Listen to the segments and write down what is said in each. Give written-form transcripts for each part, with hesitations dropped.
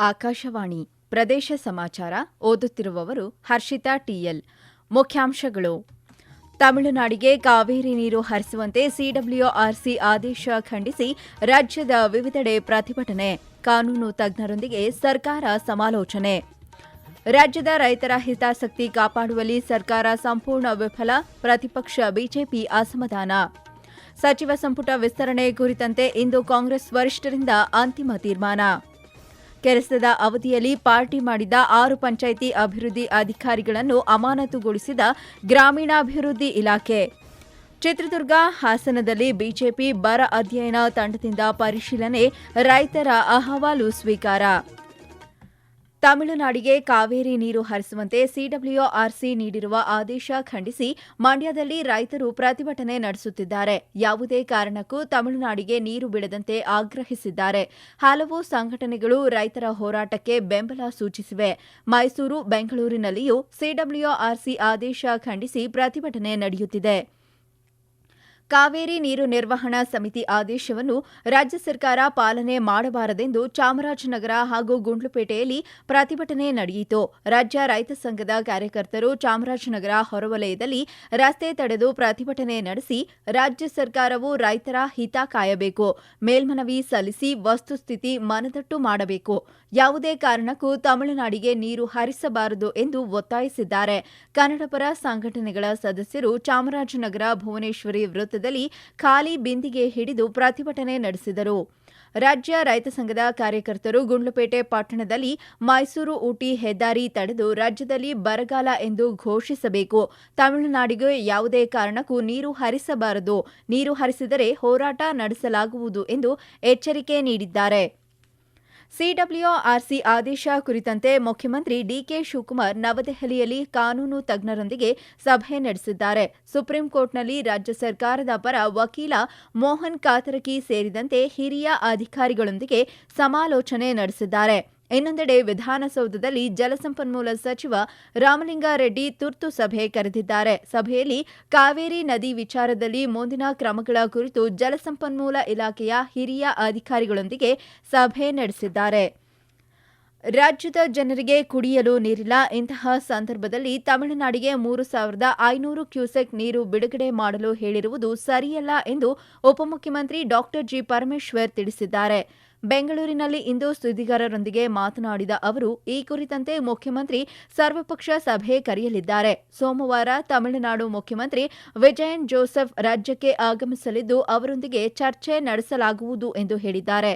ಆಕಾಶವಾಣಿ ಪ್ರದೇಶ ಸಮಾಚಾರ ಓದುತ್ತಿರುವವರು ಹರ್ಷಿತಾ ಟಿಎಲ್. ಮುಖ್ಯಾಂಶಗಳು: ತಮಿಳುನಾಡಿಗೆ ಕಾವೇರಿ ನೀರು ಹರಿಸುವಂತೆ ಸಿಡಬ್ಲ್ಯೂಆರ್ಸಿ ಆದೇಶ ಖಂಡಿಸಿ ರಾಜ್ಯದ ವಿವಿಧೆಡೆ ಪ್ರತಿಭಟನೆ, ಕಾನೂನು ತಜ್ಞರೊಂದಿಗೆ ಸರ್ಕಾರ ಸಮಾಲೋಚನೆ. ರಾಜ್ಯದ ರೈತರ ಹಿತಾಸಕ್ತಿ ಕಾಪಾಡುವಲ್ಲಿ ಸರ್ಕಾರ ಸಂಪೂರ್ಣ ವಿಫಲ, ಪ್ರತಿಪಕ್ಷ ಬಿಜೆಪಿ ಅಸಮಾಧಾನ. ಸಚಿವ ಸಂಪುಟ ವಿಸ್ತರಣೆ ಕುರಿತಂತೆ ಇಂದು ಕಾಂಗ್ರೆಸ್ ವರಿಷ್ಠರಿಂದ ಅಂತಿಮ ತೀರ್ಮಾನ. ಕೆಲಸದ ಅವಧಿಯಲ್ಲಿ ಪಾರ್ಟಿ ಮಾಡಿದ 6 ಪಂಚಾಯಿತಿ ಅಭಿವೃದ್ಧಿ ಅಧಿಕಾರಿಗಳನ್ನು ಅಮಾನತುಗೊಳಿಸಿದ ಗ್ರಾಮೀಣಾಭಿವೃದ್ಧಿ ಇಲಾಖೆ. ಚಿತ್ರದುರ್ಗ, ಹಾಸನದಲ್ಲಿ ಬಿಜೆಪಿ ಬರ ಅಧ್ಯಯನ ತಂಡದಿಂದ ಪರಿಶೀಲನೆ, ರೈತರ ಅಹವಾಲು ಸ್ವೀಕಾರ. ತಮಿಳುನಾಡಿಗೆ ಕಾವೇರಿ ನೀರು ಹರಿಸುವಂತೆ ಸಿಡಬ್ಲ್ಯೂಆರ್ಸಿ ನೀಡಿರುವ ಆದೇಶ ಖಂಡಿಸಿ ಮಂಡ್ಯದಲ್ಲಿ ರೈತರು ಪ್ರತಿಭಟನೆ ನಡೆಸುತ್ತಿದ್ದಾರೆ. ಯಾವುದೇ ಕಾರಣಕ್ಕೂ ತಮಿಳುನಾಡಿಗೆ ನೀರು ಬಿಡದಂತೆ ಆಗ್ರಹಿಸಿದ್ದಾರೆ. ಹಲವು ಸಂಘಟನೆಗಳು ರೈತರ ಹೋರಾಟಕ್ಕೆ ಬೆಂಬಲ ಸೂಚಿಸಿವೆ. ಮೈಸೂರು, ಬೆಂಗಳೂರಿನಲ್ಲಿಯೂ ಸಿಡಬ್ಲ್ಯೂಆರ್ಸಿ ಆದೇಶ ಖಂಡಿಸಿ ಪ್ರತಿಭಟನೆ ನಡೆಯುತ್ತಿದೆ. ಕಾವೇರಿ ನೀರು ನಿರ್ವಹಣಾ ಸಮಿತಿ ಆದೇಶವನ್ನು ರಾಜ್ಯ ಸರ್ಕಾರ ಪಾಲನೆ ಮಾಡಬಾರದೆಂದು ಚಾಮರಾಜನಗರ ಹಾಗೂ ಗುಂಡ್ಲುಪೇಟೆಯಲ್ಲಿ ಪ್ರತಿಭಟನೆ ನಡೆಯಿತು. ರಾಜ್ಯ ರೈತ ಸಂಘದ ಕಾರ್ಯಕರ್ತರು ಚಾಮರಾಜನಗರ ಹೊರವಲಯದಲ್ಲಿ ರಸ್ತೆ ತಡೆದು ಪ್ರತಿಭಟನೆ ನಡೆಸಿ, ರಾಜ್ಯ ಸರ್ಕಾರವು ರೈತರ ಹಿತ ಕಾಯಬೇಕು, ಮೇಲ್ಮನವಿ ಸಲ್ಲಿಸಿ ವಸ್ತುಸ್ಥಿತಿ ಮನದಟ್ಟು ಮಾಡಬೇಕು, ಯಾವುದೇ ಕಾರಣಕ್ಕೂ ತಮಿಳುನಾಡಿಗೆ ನೀರು ಹರಿಸಬಾರದು ಎಂದು ಒತ್ತಾಯಿಸಿದ್ದಾರೆ. ಕನ್ನಡಪರ ಸಂಘಟನೆಗಳ ಸದಸ್ಯರು ಚಾಮರಾಜನಗರ ಭುವನೇಶ್ವರಿ ವೃತ್ತದಲ್ಲಿ ಖಾಲಿ ಬಿಂದಿಗೆ ಹಿಡಿದು ಪ್ರತಿಭಟನೆ ನಡೆಸಿದರು. ರಾಜ್ಯ ರೈತ ಸಂಘದ ಕಾರ್ಯಕರ್ತರು ಗುಂಡ್ಲುಪೇಟೆ ಪಟ್ಟಣದಲ್ಲಿ ಮೈಸೂರು ಊಟಿ ಹೆದ್ದಾರಿ ತಡೆದು ರಾಜ್ಯದಲ್ಲಿ ಬರಗಾಲ ಎಂದು ಘೋಷಿಸಬೇಕು, ತಮಿಳುನಾಡಿಗೆ ಯಾವುದೇ ಕಾರಣಕ್ಕೂ ನೀರು ಹರಿಸಬಾರದು, ನೀರು ಹರಿಸಿದರೆ ಹೋರಾಟ ನಡೆಸಲಾಗುವುದು ಎಂದು ಎಚ್ಚರಿಕೆ ನೀಡಿದ್ದಾರೆ. ಸಿಡಬ್ಲ್ಯೂಆರ್ಸಿ ಆದೇಶ ಕುರಿತಂತೆ ಮುಖ್ಯಮಂತ್ರಿ ಡಿಕೆ ಶಿವಕುಮಾರ್ ನವದೆಹಲಿಯಲ್ಲಿ ಕಾನೂನು ತಜ್ಞರೊಂದಿಗೆ ಸಭೆ ನಡೆಸಿದ್ದಾರೆ. ಸುಪ್ರೀಂ ಕೋರ್ಟ್ನಲ್ಲಿ ರಾಜ್ಯ ಸರ್ಕಾರದ ಪರ ವಕೀಲ ಮೋಹನ್ ಕಾತರಕಿ ಸೇರಿದಂತೆ ಹಿರಿಯ ಅಧಿಕಾರಿಗಳೊಂದಿಗೆ ಸಮಾಲೋಚನೆ ನಡೆಸಿದ್ದಾರೆ. ಇನ್ನೊಂದೆಡೆ ವಿಧಾನಸೌಧದಲ್ಲಿ ಜಲಸಂಪನ್ಮೂಲ ಸಚಿವ ರಾಮಲಿಂಗಾರೆಡ್ಡಿ ತುರ್ತು ಸಭೆ ಕರೆದಿದ್ದಾರೆ. ಸಭೆಯಲ್ಲಿ ಕಾವೇರಿ ನದಿ ವಿಚಾರದಲ್ಲಿ ಮುಂದಿನ ಕ್ರಮಗಳ ಕುರಿತು ಜಲಸಂಪನ್ಮೂಲ ಇಲಾಖೆಯ ಹಿರಿಯ ಅಧಿಕಾರಿಗಳೊಂದಿಗೆ ಸಭೆ ನಡೆಸಿದ್ದಾರೆ. ರಾಜ್ಯದ ಜನರಿಗೆ ಕುಡಿಯಲು ನೀರಿಲ್ಲ. ಇಂತಹ ಸಂದರ್ಭದಲ್ಲಿ ತಮಿಳುನಾಡಿಗೆ 3,500 ಕ್ಯೂಸೆಕ್ ನೀರು ಬಿಡುಗಡೆ ಮಾಡಲು ಹೇಳಿರುವುದು ಸರಿಯಲ್ಲ ಎಂದು ಉಪಮುಖ್ಯಮಂತ್ರಿ ಡಾ ಜಿ. ಪರಮೇಶ್ವರ್ ತಿಳಿಸಿದ್ದಾರೆ. ಬೆಂಗಳೂರಿನಲ್ಲಿ ಇಂದು ಸುದ್ದಿಗಾರರೊಂದಿಗೆ ಮಾತನಾಡಿದ ಅವರು, ಈ ಕುರಿತಂತೆ ಮುಖ್ಯಮಂತ್ರಿ ಸರ್ವಪಕ್ಷ ಸಭೆ ಕರೆಯಲಿದ್ದಾರೆ. ಸೋಮವಾರ ತಮಿಳುನಾಡು ಮುಖ್ಯಮಂತ್ರಿ ವಿಜಯನ್ ಜೋಸೆಫ್ ರಾಜ್ಯಕ್ಕೆ ಆಗಮಿಸಲಿದ್ದು, ಅವರೊಂದಿಗೆ ಚರ್ಚೆ ನಡೆಸಲಾಗುವುದು ಎಂದು ಹೇಳಿದ್ದಾರೆ.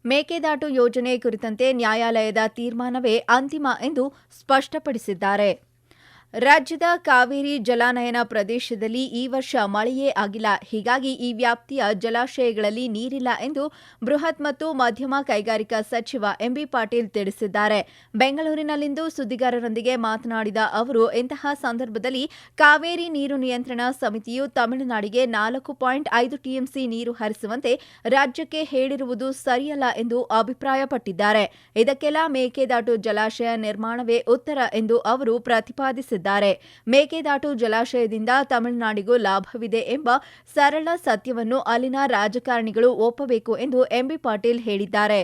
ಮೇಕೆದಾಟು ಯೋಜನೆ ಕುರಿತಂತೆ ನ್ಯಾಯಾಲಯದ ತೀರ್ಮಾನವೇ ಅಂತಿಮ ಎಂದು ಸ್ಪಷ್ಟಪಡಿಸಿದ್ದಾರೆ. ರಾಜ್ಯದ ಕಾವೇರಿ ಜಲಾನಯನ ಪ್ರದೇಶದಲ್ಲಿ ಈ ವರ್ಷ ಮಳೆಯೇ ಆಗಿಲ್ಲ. ಹೀಗಾಗಿ ಈ ವ್ಯಾಪ್ತಿಯ ಜಲಾಶಯಗಳಲ್ಲಿ ನೀರಿಲ್ಲ ಎಂದು ಬೃಹತ್ ಮತ್ತು ಮಧ್ಯಮ ಕೈಗಾರಿಕಾ ಸಚಿವ ಎಂಬಿ ಪಾಟೀಲ್ ತಿಳಿಸಿದ್ದಾರೆ. ಬೆಂಗಳೂರಿನಲ್ಲಿಂದು ಸುದ್ದಿಗಾರರೊಂದಿಗೆ ಮಾತನಾಡಿದ ಅವರು, ಇಂತಹ ಸಂದರ್ಭದಲ್ಲಿ ಕಾವೇರಿ ನೀರು ನಿಯಂತ್ರಣ ಸಮಿತಿಯು ತಮಿಳುನಾಡಿಗೆ 4.5 ಟಿಎಂಸಿ ನೀರು ಹರಿಸುವಂತೆ ರಾಜ್ಯಕ್ಕೆ ಹೇಳಿರುವುದು ಸರಿಯಲ್ಲ ಎಂದು ಅಭಿಪ್ರಾಯಪಟ್ಟಿದ್ದಾರೆ. ಇದಕ್ಕೆಲ್ಲ ಮೇಕೆದಾಟು ಜಲಾಶಯ ನಿರ್ಮಾಣವೇ ಉತ್ತರ ಎಂದು ಅವರು ಪ್ರತಿಪಾದಿಸಿದ್ದಾರೆ. ಮೇಕೆದಾಟು ಜಲಾಶಯದಿಂದ ತಮಿಳುನಾಡಿಗೂ ಲಾಭವಿದೆ ಎಂಬ ಸರಳ ಸತ್ಯವನ್ನು ಅಲ್ಲಿನ ರಾಜಕಾರಣಿಗಳು ಒಪ್ಪಬೇಕು ಎಂದು ಎಂಬಿ ಪಾಟೀಲ್ ಹೇಳಿದ್ದಾರೆ.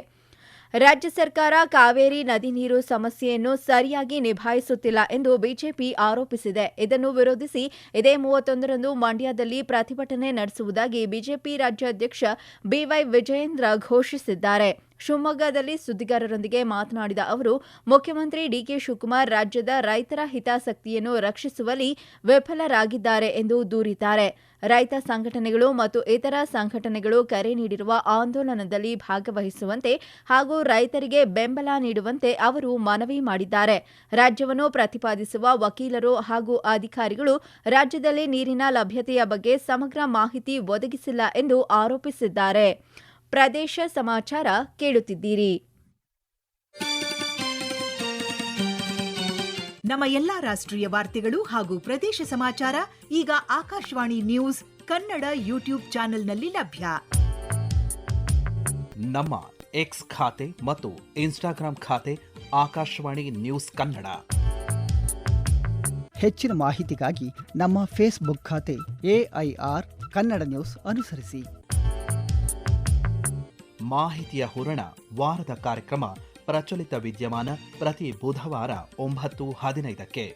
ರಾಜ್ಯ ಸರ್ಕಾರ ಕಾವೇರಿ ನದಿ ನೀರು ಸಮಸ್ಯೆಯನ್ನು ಸರಿಯಾಗಿ ನಿಭಾಯಿಸುತ್ತಿಲ್ಲ ಎಂದು ಬಿಜೆಪಿ ಆರೋಪಿಸಿದೆ. ಇದನ್ನು ವಿರೋಧಿಸಿ ಇದೇ 31ರಂದು ಮಂಡ್ಯದಲ್ಲಿ ಪ್ರತಿಭಟನೆ ನಡೆಸುವುದಾಗಿ ಬಿಜೆಪಿ ರಾಜ್ಯಾಧ್ಯಕ್ಷ ಬಿವೈ ವಿಜಯೇಂದ್ರ ಘೋಷಿಸಿದ್ದಾರೆ. ಶಿವಮೊಗ್ಗದಲ್ಲಿ ಸುದ್ದಿಗಾರರೊಂದಿಗೆ ಮಾತನಾಡಿದ ಅವರು, ಮುಖ್ಯಮಂತ್ರಿ ಡಿಕೆ ಶಿವಕುಮಾರ್ ರಾಜ್ಯದ ರೈತರ ಹಿತಾಸಕ್ತಿಯನ್ನು ರಕ್ಷಿಸುವಲ್ಲಿ ವಿಫಲರಾಗಿದ್ದಾರೆ ಎಂದು ದೂರಿದ್ದಾರೆ. ರೈತ ಸಂಘಟನೆಗಳು ಮತ್ತು ಇತರ ಸಂಘಟನೆಗಳು ಕರೆ ನೀಡಿರುವ ಆಂದೋಲನದಲ್ಲಿ ಭಾಗವಹಿಸುವಂತೆ ಹಾಗೂ ರೈತರಿಗೆ ಬೆಂಬಲ ನೀಡುವಂತೆ ಅವರು ಮನವಿ ಮಾಡಿದ್ದಾರೆ. ರಾಜ್ಯವನ್ನು ಪ್ರತಿಪಾದಿಸುವ ವಕೀಲರು ಹಾಗೂ ಅಧಿಕಾರಿಗಳು ರಾಜ್ಯದಲ್ಲಿ ನೀರಿನ ಲಭ್ಯತೆಯ ಬಗ್ಗೆ ಸಮಗ್ರ ಮಾಹಿತಿ ಒದಗಿಸಿಲ್ಲ ಎಂದು ಆರೋಪಿಸಿದ್ದಾರೆ. ಪ್ರದೇಶ ಸಮಾಚಾರ ಕೇಳುತ್ತಿದ್ದೀರಿ. ನಮ್ಮ ಎಲ್ಲಾ ರಾಷ್ಟ್ರೀಯ ವಾರ್ತೆಗಳು ಹಾಗೂ ಪ್ರದೇಶ ಸಮಾಚಾರ ಈಗ ಆಕಾಶವಾಣಿ ನ್ಯೂಸ್ ಕನ್ನಡ ಯೂಟ್ಯೂಬ್ ಚಾನೆಲ್ನಲ್ಲಿ ಲಭ್ಯ. ನಮ್ಮ ಎಕ್ಸ್ ಖಾತೆ ಮತ್ತು ಇನ್ಸ್ಟಾಗ್ರಾಂ ಖಾತೆ ಆಕಾಶವಾಣಿ ನ್ಯೂಸ್ ಕನ್ನಡ. ಹೆಚ್ಚಿನ ಮಾಹಿತಿಗಾಗಿ ನಮ್ಮ ಫೇಸ್ಬುಕ್ ಖಾತೆ AIR ಕನ್ನಡ ನ್ಯೂಸ್ ಅನುಸರಿಸಿ. ಮಾಹಿತಿಯ ಹೂರಣ, ವಾರದ ಕಾರ್ಯಕ್ರಮ ಪ್ರಚಲಿತ ವಿದ್ಯಮಾನ ಪ್ರತಿ ಬುಧವಾರ 9:15ಕ್ಕೆ.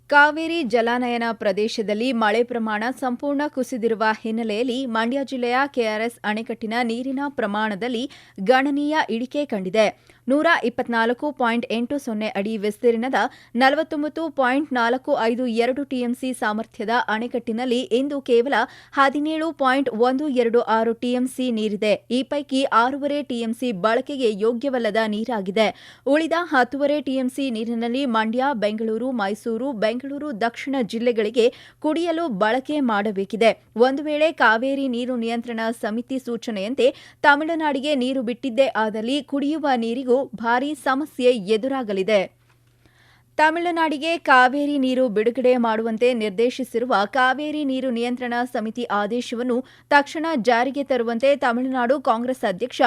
ಕಾವೇರಿ ಜಲಾನಯನ ಪ್ರದೇಶದಲ್ಲಿ ಮಳೆ ಪ್ರಮಾಣ ಸಂಪೂರ್ಣ ಕುಸಿದಿರುವ ಹಿನ್ನೆಲೆಯಲ್ಲಿ ಮಂಡ್ಯ ಜಿಲ್ಲೆಯ ಕೆಆರ್ಎಸ್ ಅಣೆಕಟ್ಟಿನ ನೀರಿನ ಪ್ರಮಾಣದಲ್ಲಿ ಗಣನೀಯ ಇಳಿಕೆ ಕಂಡಿದೆ. 124.80 ಅಡಿ ವಿಸ್ತೀರ್ಣದ 49.452 ಟಿಎಂಸಿ ಸಾಮರ್ಥ್ಯದ ಅಣೆಕಟ್ಟಿನಲ್ಲಿ ಇಂದು ಕೇವಲ 17.126 ಟಿಎಂಸಿ ನೀರಿದೆ. ಈ ಪೈಕಿ 6.5 ಟಿಎಂಸಿ ಬಳಕೆಗೆ ಯೋಗ್ಯವಲ್ಲದ ನೀರಾಗಿದೆ. ಉಳಿದ 10.5 ಟಿಎಂಸಿ ನೀರಿನಲ್ಲಿ ಮಂಡ್ಯ, ಬೆಂಗಳೂರು, ಮೈಸೂರು, ಬೆಂಗಳೂರು ದಕ್ಷಿಣ ಜಿಲ್ಲೆಗಳಿಗೆ ಕುಡಿಯಲು ಬಳಕೆ ಮಾಡಬೇಕಿದೆ. ಒಂದು ವೇಳೆ ಕಾವೇರಿ ನೀರು ನಿಯಂತ್ರಣ ಸಮಿತಿ ಸೂಚನೆಯಂತೆ ತಮಿಳುನಾಡಿಗೆ ನೀರು ಬಿಟ್ಟಿದ್ದೇ ಆದಲ್ಲಿ ಕುಡಿಯುವ ನೀರಿಗೂ ಭಾರೀ ಸಮಸ್ಯೆ ಎದುರಾಗಲಿದೆ. ತಮಿಳುನಾಡಿಗೆ ಕಾವೇರಿ ನೀರು ಬಿಡುಗಡೆ ಮಾಡುವಂತೆ ನಿರ್ದೇಶಿಸಿರುವ ಕಾವೇರಿ ನೀರು ನಿಯಂತ್ರಣ ಸಮಿತಿ ಆದೇಶವನ್ನು ತಕ್ಷಣ ಜಾರಿಗೆ ತರುವಂತೆ ತಮಿಳುನಾಡು ಕಾಂಗ್ರೆಸ್ ಅಧ್ಯಕ್ಷ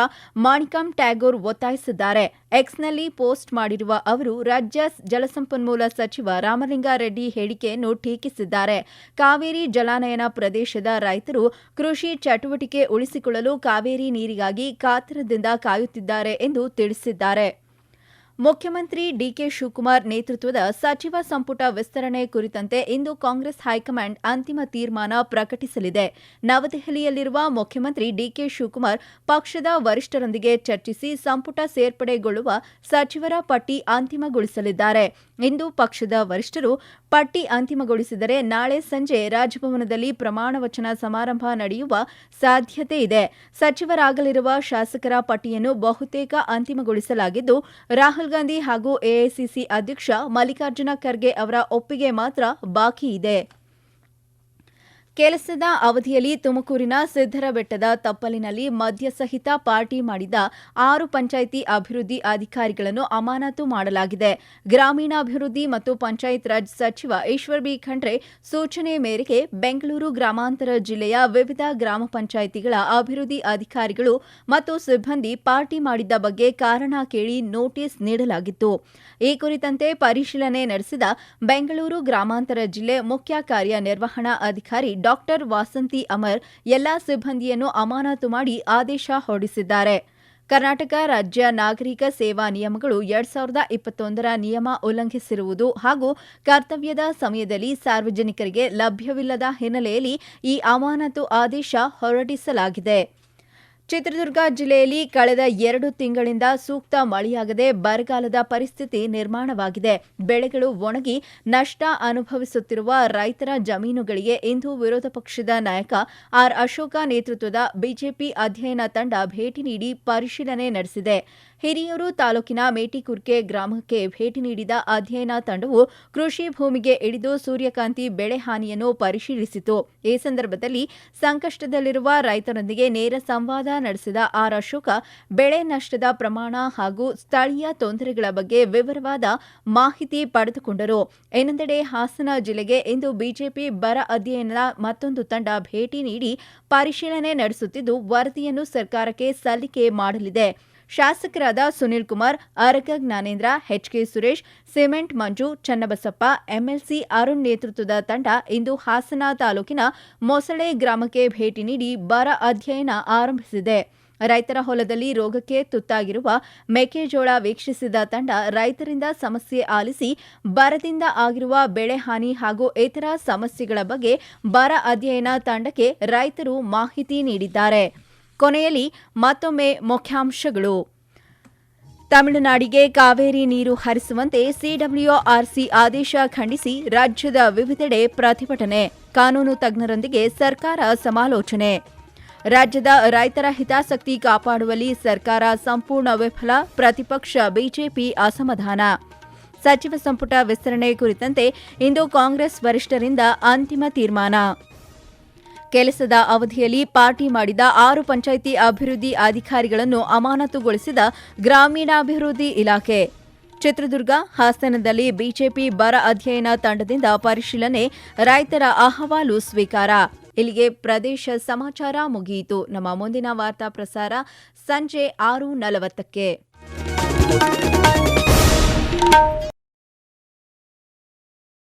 ಮಾಣಿಕಂ ಟ್ಯಾಗೋರ್ ಒತ್ತಾಯಿಸಿದ್ದಾರೆ. ಎಕ್ಸ್ನಲ್ಲಿ ಪೋಸ್ಟ್ ಮಾಡಿರುವ ಅವರು ರಾಜ್ಯ ಜಲಸಂಪನ್ಮೂಲ ಸಚಿವ ರಾಮಲಿಂಗಾರೆಡ್ಡಿ ಹೇಳಿಕೆಯನ್ನು ಟೀಕಿಸಿದ್ದಾರೆ. ಕಾವೇರಿ ಜಲಾನಯನ ಪ್ರದೇಶದ ರೈತರು ಕೃಷಿ ಚಟುವಟಿಕೆ ಉಳಿಸಿಕೊಳ್ಳಲು ಕಾವೇರಿ ನೀರಿಗಾಗಿ ಕಾತರದಿಂದ ಕಾಯುತ್ತಿದ್ದಾರೆ ಎಂದು ತಿಳಿಸಿದ್ದಾರೆ. ಮುಖ್ಯಮಂತ್ರಿ ಡಿಕೆ ಶಿವಕುಮಾರ್ ನೇತೃತ್ವದ ಸಚಿವ ಸಂಪುಟ ವಿಸ್ತರಣೆ ಕುರಿತಂತೆ ಇಂದು ಕಾಂಗ್ರೆಸ್ ಹೈಕಮಾಂಡ್ ಅಂತಿಮ ತೀರ್ಮಾನ ಪ್ರಕಟಿಸಲಿದೆ. ನವದೆಹಲಿಯಲ್ಲಿರುವ ಮುಖ್ಯಮಂತ್ರಿ ಡಿಕೆ ಶಿವಕುಮಾರ್ ಪಕ್ಷದ ವರಿಷ್ಠರೊಂದಿಗೆ ಚರ್ಚಿಸಿ ಸಂಪುಟ ಸೇರ್ಪಡೆಗೊಳ್ಳುವ ಸಚಿವರ ಪಟ್ಟಿ ಅಂತಿಮಗೊಳಿಸಲಿದ್ದಾರೆ. ಇಂದು ಪಕ್ಷದ ವರಿಷ್ಠರು ಪಟ್ಟಿ ಅಂತಿಮಗೊಳಿಸಿದರೆ ನಾಳೆ ಸಂಜೆ ರಾಜಭವನದಲ್ಲಿ ಪ್ರಮಾಣ ವಚನ ಸಮಾರಂಭ ನಡೆಯುವ ಸಾಧ್ಯತೆ ಇದೆ. ಸಚಿವರಾಗಲಿರುವ ಶಾಸಕರ ಪಟ್ಟಿಯನ್ನು ಬಹುತೇಕ ಅಂತಿಮಗೊಳಿಸಲಾಗಿದ್ದು, ರಾಹುಲ್ ಗಾಂಧಿ ಹಾಗೂ ಎಐಸಿಸಿ ಅಧ್ಯಕ್ಷ ಮಲ್ಲಿಕಾರ್ಜುನ ಖರ್ಗೆ ಅವರ ಒಪ್ಪಿಗೆ ಮಾತ್ರ ಬಾಕಿ ಇದೆ. ಕೆಲಸದ ಅವಧಿಯಲ್ಲಿ ತುಮಕೂರಿನ ಸಿದ್ದರಬೆಟ್ಟದ ತಪ್ಪಲಿನಲ್ಲಿ ಮದ್ಯ ಸಹಿತ ಪಾರ್ಟಿ ಮಾಡಿದ 6 ಪಂಚಾಯಿತಿ ಅಭಿವೃದ್ಧಿ ಅಧಿಕಾರಿಗಳನ್ನು ಅಮಾನತು ಮಾಡಲಾಗಿದೆ. ಗ್ರಾಮೀಣಾಭಿವೃದ್ಧಿ ಮತ್ತು ಪಂಚಾಯತ್ ರಾಜ್ ಸಚಿವ ಈಶ್ವರ್ ಬಿ ಖಂಡ್ರೆ ಸೂಚನೆ ಮೇರೆಗೆ ಬೆಂಗಳೂರು ಗ್ರಾಮಾಂತರ ಜಿಲ್ಲೆಯ ವಿವಿಧ ಗ್ರಾಮ ಪಂಚಾಯಿತಿಗಳ ಅಭಿವೃದ್ಧಿ ಅಧಿಕಾರಿಗಳು ಮತ್ತು ಸಿಬ್ಬಂದಿ ಪಾರ್ಟಿ ಮಾಡಿದ್ದ ಬಗ್ಗೆ ಕಾರಣ ಕೇಳಿ ನೋಟಿಸ್ ನೀಡಲಾಗಿತ್ತು. ಈ ಕುರಿತಂತೆ ಪರಿಶೀಲನೆ ನಡೆಸಿದ ಬೆಂಗಳೂರು ಗ್ರಾಮಾಂತರ ಜಿಲ್ಲೆ ಮುಖ್ಯ ಕಾರ್ಯನಿರ್ವಹಣಾ ಅಧಿಕಾರಿ ಡಾಕ್ಟರ್ ವಾಸಂತಿ ಅಮರ್ ಎಲ್ಲಾ ಸಿಬ್ಬಂದಿಯನ್ನು ಅಮಾನತು ಮಾಡಿ ಆದೇಶ ಹೊರಡಿಸಿದ್ದಾರೆ. ಕರ್ನಾಟಕ ರಾಜ್ಯ ನಾಗರಿಕ ಸೇವಾ ನಿಯಮಗಳು 2021ರ ನಿಯಮ ಉಲ್ಲಂಘಿಸಿರುವುದು ಹಾಗೂ ಕರ್ತವ್ಯದ ಸಮಯದಲ್ಲಿ ಸಾರ್ವಜನಿಕರಿಗೆ ಲಭ್ಯವಿಲ್ಲದ ಹಿನ್ನೆಲೆಯಲ್ಲಿ ಈ ಅಮಾನತು ಆದೇಶ ಹೊರಡಿಸಲಾಗಿದೆ. ಚಿತ್ರದುರ್ಗ ಜಿಲ್ಲೆಯಲ್ಲಿ ಕಳೆದ 2 ತಿಂಗಳಿಂದ ಸೂಕ್ತ ಮಳೆಯಾಗದೆ ಬರಗಾಲದ ಪರಿಸ್ಥಿತಿ ನಿರ್ಮಾಣವಾಗಿದೆ. ಬೆಳೆಗಳು ಒಣಗಿ ನಷ್ಟ ಅನುಭವಿಸುತ್ತಿರುವ ರೈತರ ಜಮೀನುಗಳಿಗೆ ಇಂದು ವಿರೋಧ ಪಕ್ಷದ ನಾಯಕ ಆರ್ ಅಶೋಕ ನೇತೃತ್ವದ ಬಿಜೆಪಿ ಅಧ್ಯಯನ ತಂಡ ಭೇಟಿ ನೀಡಿ ಪರಿಶೀಲನೆ ನಡೆಸಿದೆ. ಹಿರಿಯೂರು ತಾಲೂಕಿನ ಮೇಟಿಕುರ್ಕೆ ಗ್ರಾಮಕ್ಕೆ ಭೇಟಿ ನೀಡಿದ ಅಧ್ಯಯನ ತಂಡವು ಕೃಷಿ ಭೂಮಿಗೆ ಇಳಿದು ಸೂರ್ಯಕಾಂತಿ ಬೆಳೆ ಹಾನಿಯನ್ನು ಪರಿಶೀಲಿಸಿತು. ಈ ಸಂದರ್ಭದಲ್ಲಿ ಸಂಕಷ್ಟದಲ್ಲಿರುವ ರೈತರೊಂದಿಗೆ ನೇರ ಸಂವಾದ ನಡೆಸಿದ ಆರ್ ಅಶೋಕ ಬೆಳೆ ನಷ್ಟದ ಪ್ರಮಾಣ ಹಾಗೂ ಸ್ಥಳೀಯ ತೊಂದರೆಗಳ ಬಗ್ಗೆ ವಿವರವಾದ ಮಾಹಿತಿ ಪಡೆದುಕೊಂಡರು. ಇನ್ನೊಂದೆಡೆ ಹಾಸನ ಜಿಲ್ಲೆಗೆ ಇಂದು ಬಿಜೆಪಿ ಬರ ಅಧ್ಯಯನದ ಮತ್ತೊಂದು ತಂಡ ಭೇಟಿ ನೀಡಿ ಪರಿಶೀಲನೆ ನಡೆಸುತ್ತಿದ್ದು ವರದಿಯನ್ನು ಸರ್ಕಾರಕ್ಕೆ ಸಲ್ಲಿಕೆ ಮಾಡಲಿದೆ. ಶಾಸಕರಾದ ಸುನೀಲ್ ಕುಮಾರ್, ಅರಗ ಜ್ಞಾನೇಂದ್ರ, ಎಚ್ಕೆ ಸುರೇಶ್, ಸಿಮೆಂಟ್ ಮಂಜು, ಚನ್ನಬಸಪ್ಪ, ಎಂಎಲ್ಸಿ ಅರುಣ್ ನೇತೃತ್ವದ ತಂಡ ಇಂದು ಹಾಸನ ತಾಲೂಕಿನ ಮೊಸಳೆ ಗ್ರಾಮಕ್ಕೆ ಭೇಟಿ ನೀಡಿ ಬರ ಅಧ್ಯಯನ ಆರಂಭಿಸಿದೆ. ರೈತರ ಹೊಲದಲ್ಲಿ ರೋಗಕ್ಕೆ ತುತ್ತಾಗಿರುವ ಮೆಕ್ಕೆಜೋಳ ವೀಕ್ಷಿಸಿದ ತಂಡ ರೈತರಿಂದ ಸಮಸ್ಯೆ ಆಲಿಸಿ ಬರದಿಂದ ಆಗಿರುವ ಬೆಳೆ ಹಾನಿ ಹಾಗೂ ಇತರ ಸಮಸ್ಯೆಗಳ ಬಗ್ಗೆ ಬರ ಅಧ್ಯಯನ ತಂಡಕ್ಕೆ ರೈತರು ಮಾಹಿತಿ ನೀಡಿದ್ದಾರೆ. ಕೊನೆಯಲ್ಲಿ ಮತ್ತೊಮ್ಮೆ ಮುಖ್ಯಾಂಶಗಳು. ತಮಿಳುನಾಡಿಗೆ ಕಾವೇರಿ ನೀರು ಹರಿಸುವಂತೆ ಸಿಡಬ್ಲ್ಯೂಆರ್ಸಿ ಆದೇಶ ಖಂಡಿಸಿ ರಾಜ್ಯದ ವಿವಿಧೆಡೆ ಪ್ರತಿಭಟನೆ. ಕಾನೂನು ತಜ್ಞರೊಂದಿಗೆ ಸರ್ಕಾರ ಸಮಾಲೋಚನೆ. ರಾಜ್ಯದ ರೈತರ ಹಿತಾಸಕ್ತಿ ಕಾಪಾಡುವಲ್ಲಿ ಸರ್ಕಾರ ಸಂಪೂರ್ಣ ವಿಫಲ, ಪ್ರತಿಪಕ್ಷ ಬಿಜೆಪಿ ಅಸಮಾಧಾನ. ಸಚಿವ ಸಂಪುಟ ವಿಸ್ತರಣೆ ಕುರಿತಂತೆ ಇಂದು ಕಾಂಗ್ರೆಸ್ ವರಿಷ್ಠರಿಂದ ಅಂತಿಮ ತೀರ್ಮಾನ. ಕೆಲಸದ ಅವಧಿಯಲ್ಲಿ ಪಾರ್ಟಿ ಮಾಡಿದ 6 ಪಂಚಾಯಿತಿ ಅಭಿವೃದ್ಧಿ ಅಧಿಕಾರಿಗಳನ್ನು ಅಮಾನತುಗೊಳಿಸಿದ ಗ್ರಾಮೀಣಾಭಿವೃದ್ಧಿ ಇಲಾಖೆ. ಚಿತ್ರದುರ್ಗ, ಹಾಸನದಲ್ಲಿ ಬಿಜೆಪಿ ಬರ ಅಧ್ಯಯನ ತಂಡದಿಂದ ಪರಿಶೀಲನೆ, ರೈತರ ಅಹವಾಲು ಸ್ವೀಕಾರ. ಇಲ್ಲಿಗೆ ಪ್ರದೇಶ ಸಮಾಚಾರ ಮುಗಿಯಿತು. ನಮ್ಮ ಮುಂದಿನ ವಾರ್ತಾ ಪ್ರಸಾರ ಸಂಜೆ 6:40ಕ್ಕೆ.